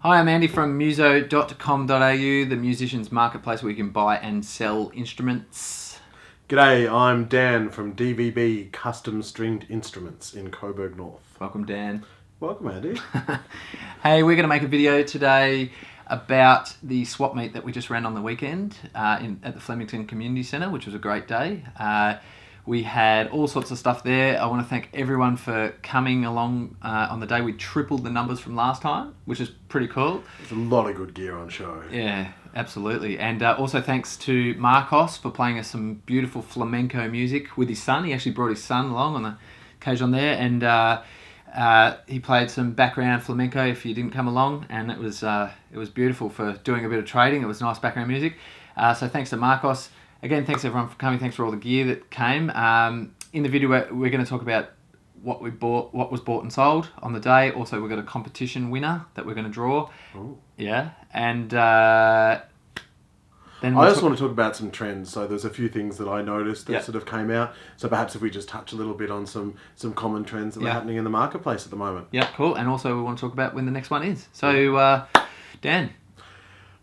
Hi, I'm Andy from muso.com.au, the musicians marketplace where you can buy and sell instruments. G'day, I'm Dan from DVB Custom Stringed Instruments in Coburg North. Welcome, Dan. Welcome, Andy. Hey, we're going to make a video today about the swap meet that we just ran on the weekend at the Flamenco Community Centre, which was a great day. We had all sorts of stuff there. I want to thank everyone for coming along on the day. We tripled the numbers from last time, which is pretty cool. There's a lot of good gear on show. Yeah, absolutely. And also thanks to Marcos for playing us some beautiful flamenco music with his son. He actually brought his son along on the occasion there, and he played some background flamenco if you didn't come along, and it was beautiful for doing a bit of trading. It was nice background music. So thanks to Marcos. Again, thanks everyone for coming. Thanks for all the gear that came. In the video, we're going to talk about what we bought, what was bought and sold on the day. Also, we've got a competition winner that we're going to draw. Ooh. Yeah, and then I also want to talk about some trends. So there's a few things that I noticed that sort of came out. So perhaps if we just touch a little bit on some common trends that are happening in the marketplace at the moment. Yeah, cool. And also we want to talk about when the next one is. So, Dan.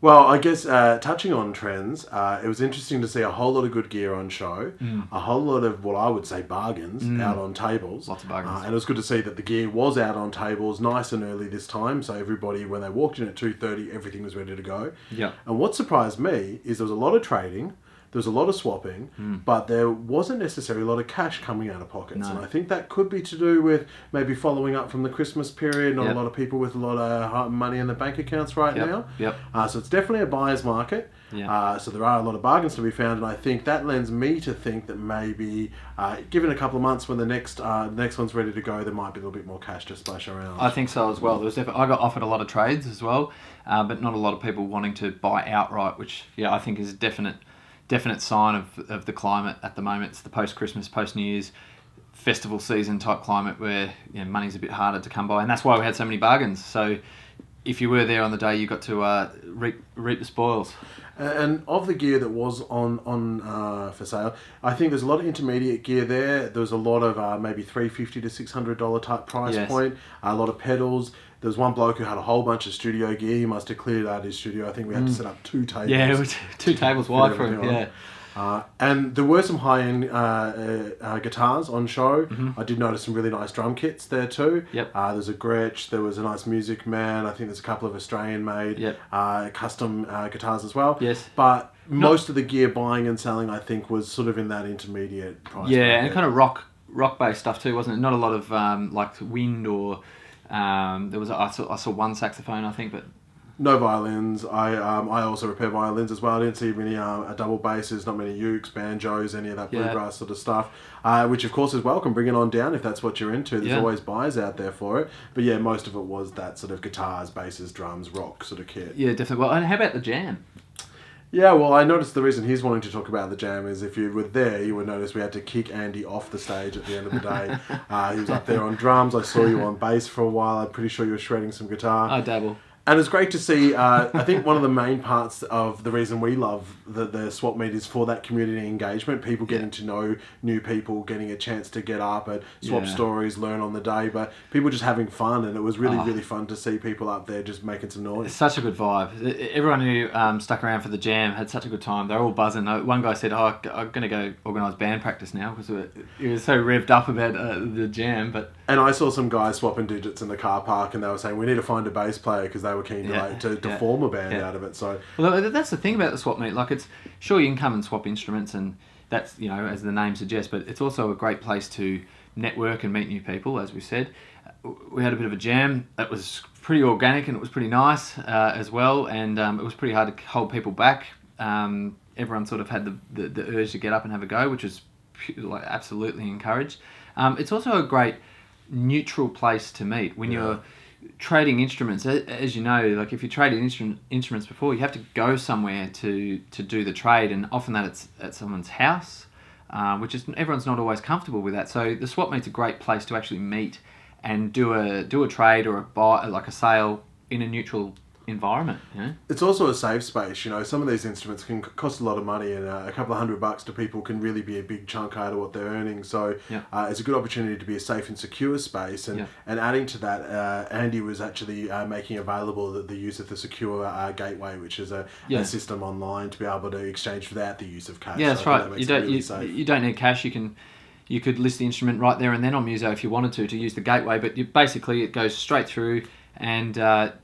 Well, I guess touching on trends, it was interesting to see a whole lot of good gear on show, a whole lot of what I would say bargains out on tables. Lots of bargains. And it was good to see that the gear was out on tables nice and early this time, so everybody, when they walked in at 2:30, everything was ready to go. Yeah. And what surprised me is there was a lot of trading, there was a lot of swapping, but there wasn't necessarily a lot of cash coming out of pockets. No. And I think that could be to do with maybe following up from the Christmas period, not a lot of people with a lot of money in their bank accounts right now. Yep. So it's definitely a buyer's market. Yeah. So there are a lot of bargains to be found, and I think that lends me to think that maybe, given a couple of months when the next one's ready to go, there might be a little bit more cash to splash around. I think so as well. There was I got offered a lot of trades as well, but not a lot of people wanting to buy outright, which I think is a definite sign of the climate at the moment. It's the post-Christmas, post-New Year's festival season type climate where money's a bit harder to come by, and that's why we had so many bargains. So if you were there on the day, you got to reap the spoils. And of the gear that was on for sale, I think there's a lot of intermediate gear there. There was a lot of maybe $350 to $600 type price point. A lot of pedals. There was one bloke who had a whole bunch of studio gear. He must have cleared out his studio. I think we had to set up 2 tables. Yeah, it was 2 tables wide for him. Yeah. And there were some high-end guitars on show. I did notice some really nice drum kits there too. Yep. There's a Gretsch, there was a nice Music Man. I think there's a couple of Australian-made custom guitars as well. Yes. But most of the gear buying and selling, I think, was sort of in that intermediate price. Yeah, and kind of rock-based stuff too, wasn't it? Not a lot of like wind or there was I saw one saxophone, I think, but. No violins. I also repair violins as well. I didn't see many double basses, not many ukes, banjos, any of that bluegrass sort of stuff, which of course is welcome. Bring it on down if that's what you're into. There's always buyers out there for it. But yeah, most of it was that sort of guitars, basses, drums, rock sort of kit. Yeah, definitely. Well, and how about the jam? Yeah, well, I noticed the reason he's wanting to talk about the jam is if you were there, you would notice we had to kick Andy off the stage at the end of the day. He was up there on drums. I saw you on bass for a while. I'm pretty sure you were shredding some guitar. I dabble. And it's great to see, I think one of the main parts of the reason we love the swap meet is for that community engagement, people getting to know new people, getting a chance to get up and swap stories, learn on the day, but people just having fun, and it was really fun to see people up there just making some noise. It's such a good vibe. Everyone who stuck around for the jam had such a good time. They're all buzzing. One guy said, I'm going to go organise band practice now because he was so revved up about the jam. And I saw some guys swapping digits in the car park, and they were saying, we need to find a bass player because they were keen to form a band out of it. So, well, that's the thing about the swap meet. Like, it's sure you can come and swap instruments, and that's as the name suggests, but it's also a great place to network and meet new people. As we said, we had a bit of a jam. It was pretty organic and it was pretty nice as well, and it was pretty hard to hold people back. Everyone sort of had the urge to get up and have a go, which was absolutely encouraged. It's also a great neutral place to meet when you're trading instruments. As you know, like if you traded instruments before, you have to go somewhere to do the trade, and often that it's at someone's house, which is everyone's not always comfortable with that. So the swap meet's a great place to actually meet and do a trade or a buy, like a sale, in a neutral environment. You know? It's also a safe space. You know, some of these instruments can cost a lot of money, and a couple of $100 to people can really be a big chunk out of what they're earning. So it's a good opportunity to be a safe and secure space. And adding to that, Andy was actually making available the use of the secure gateway, which is a system online to be able to exchange without the use of cash. Yeah, that's right. You don't need cash. You could list the instrument right there and then on Muso if you wanted to use the gateway, but basically it goes straight through, and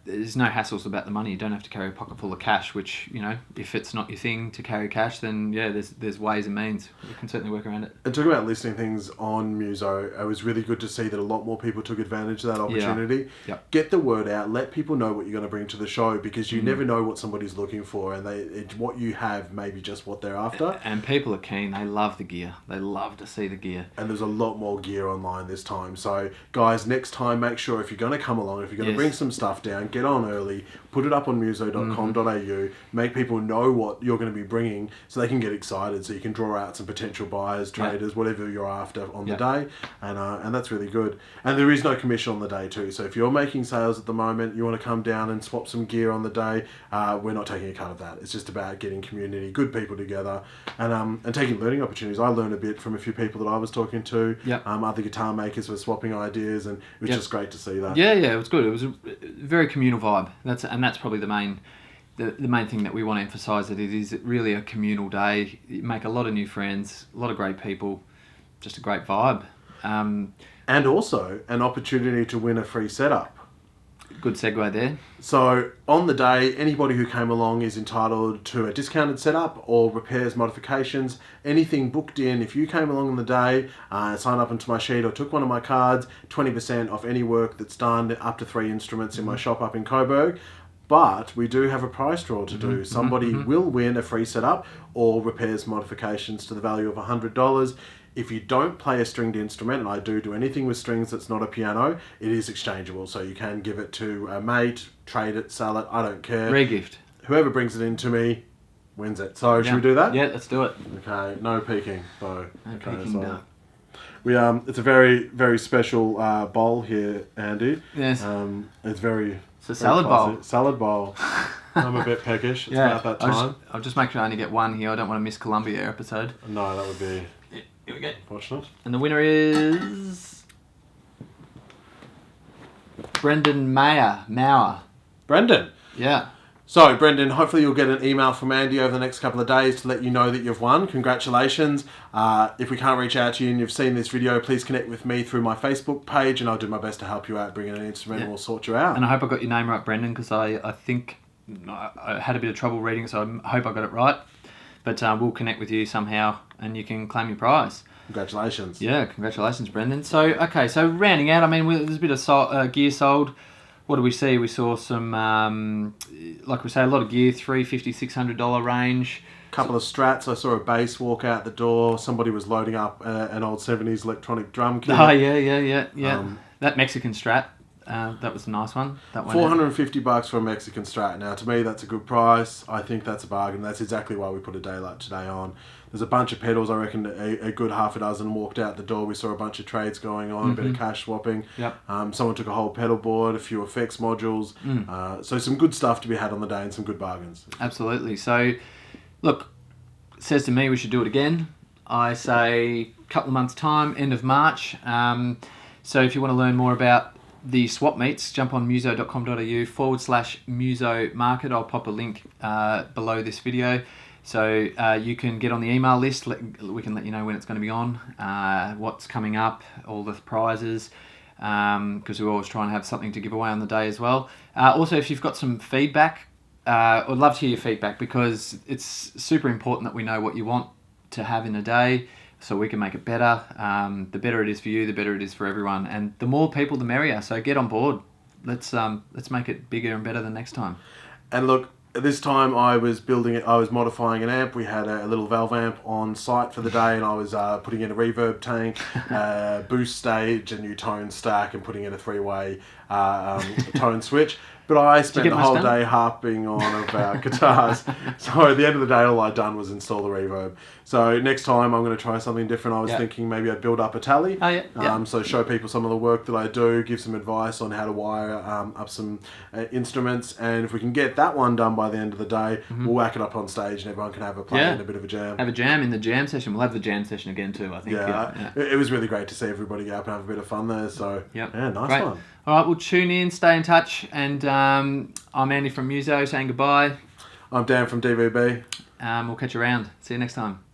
there's no hassles about the money. You don't have to carry a pocket full of cash, which, you know, if it's not your thing to carry cash, then there's ways and means. You can certainly work around it. And talking about listing things on Muso, it was really good to see that a lot more people took advantage of that opportunity. Yeah. Get the word out, let people know what you're going to bring to the show, because you never know what somebody's looking for, and what you have may be just what they're after. And people are keen. They love the gear. They love to see the gear. And there's a lot more gear online this time. So guys, next time, make sure if you're going to come along, if you're going to bring some stuff down, get on early, put it up on muso.com.au, make people know what you're going to be bringing so they can get excited, so you can draw out some potential buyers, traders, whatever you're after on the day, and that's really good. And there is no commission on the day too, so if you're making sales at the moment, you want to come down and swap some gear on the day, we're not taking a cut of that. It's just about getting community, good people together, and taking learning opportunities. I learned a bit from a few people that I was talking to. Other guitar makers were swapping ideas, and it was just great to see that. It was good. It was a very communal vibe. That's probably the main thing that we want to emphasise. That it is really a communal day. You make a lot of new friends, a lot of great people, just a great vibe. And also an opportunity to win a free setup. Good segue there. So on the day, anybody who came along is entitled to a discounted setup or repairs, modifications, anything booked in. If you came along on the day, signed up into my sheet or took one of my cards, 20% off any work that's done, up to 3 instruments in my shop up in Coburg. But we do have a prize draw to do. Somebody will win a free setup or repairs, modifications to the value of $100. If you don't play a stringed instrument, and I do anything with strings that's not a piano, it is exchangeable. So you can give it to a mate, trade it, sell it, I don't care. Regift. Whoever brings it in to me wins it. So should we do that? Yeah, let's do it. Okay, no peeking though. No peeking, no. We it's a very, very special bowl here, Andy. Yes. It's a salad bowl. Salad bowl. I'm a bit peckish. It's about that time. I'll just make sure I only get one here. I don't want to miss Columbia episode. No, that would be... Here we go. Unfortunate. And the winner is Brendan Mauer. Brendan. Yeah. So, Brendan, hopefully you'll get an email from Andy over the next couple of days to let you know that you've won. Congratulations. If we can't reach out to you and you've seen this video, please connect with me through my Facebook page, and I'll do my best to help you out, bring in an instrument, and we'll sort you out. And I hope I got your name right, Brendan, because I think I had a bit of trouble reading, so I hope I got it right. But we'll connect with you somehow, and you can claim your prize. Congratulations. Yeah, congratulations, Brendan. So rounding out, I mean, there's a bit of gear sold. What do we see? We saw some, like we say, a lot of gear, $350, $600 range. Couple of strats. I saw a bass walk out the door. Somebody was loading up an old 70s electronic drum kit. Oh, yeah. That Mexican Strat. That was a nice one. That one $450 for a Mexican Strat. Now, to me, that's a good price. I think that's a bargain. That's exactly why we put a day like today on. There's a bunch of pedals. I reckon a good half a dozen walked out the door. We saw a bunch of trades going on, a bit of cash swapping. Yep. Someone took a whole pedal board, a few effects modules. So some good stuff to be had on the day and some good bargains. Absolutely. So, look, it says to me we should do it again. I say a couple of months' time, end of March. So if you want to learn more about the swap meets, jump on muso.com.au/Muso Market. I'll pop a link below this video. So you can get on the email list. We can let you know when it's going to be on, what's coming up, all the prizes, because we always try and have something to give away on the day as well. Also, if you've got some feedback, I'd love to hear your feedback, because it's super important that we know what you want to have in a day, so we can make it better. The better it is for you, the better it is for everyone, and the more people, the merrier. So get on board. Let's make it bigger and better than next time. And look, this time I was modifying an amp. We had a little valve amp on site for the day, and I was putting in a reverb tank, boost stage, a new tone stack, and putting in a 3-way tone switch. But I spent get the much whole done? day harping on about guitars. So at the end of the day, all I'd done was install the reverb. So next time I'm going to try something different. I was thinking maybe I'd build up a tally. Oh, yeah. So show people some of the work that I do, give some advice on how to wire up some instruments. And if we can get that one done by the end of the day, we'll whack it up on stage and everyone can have a play and a bit of a jam. Have a jam in the jam session. We'll have the jam session again too, I think. It was really great to see everybody get up and have a bit of fun there. So yeah, nice one. All right, we'll tune in, stay in touch, and I'm Andy from Muso saying goodbye. I'm Dan from DVB. We'll catch you around. See you next time.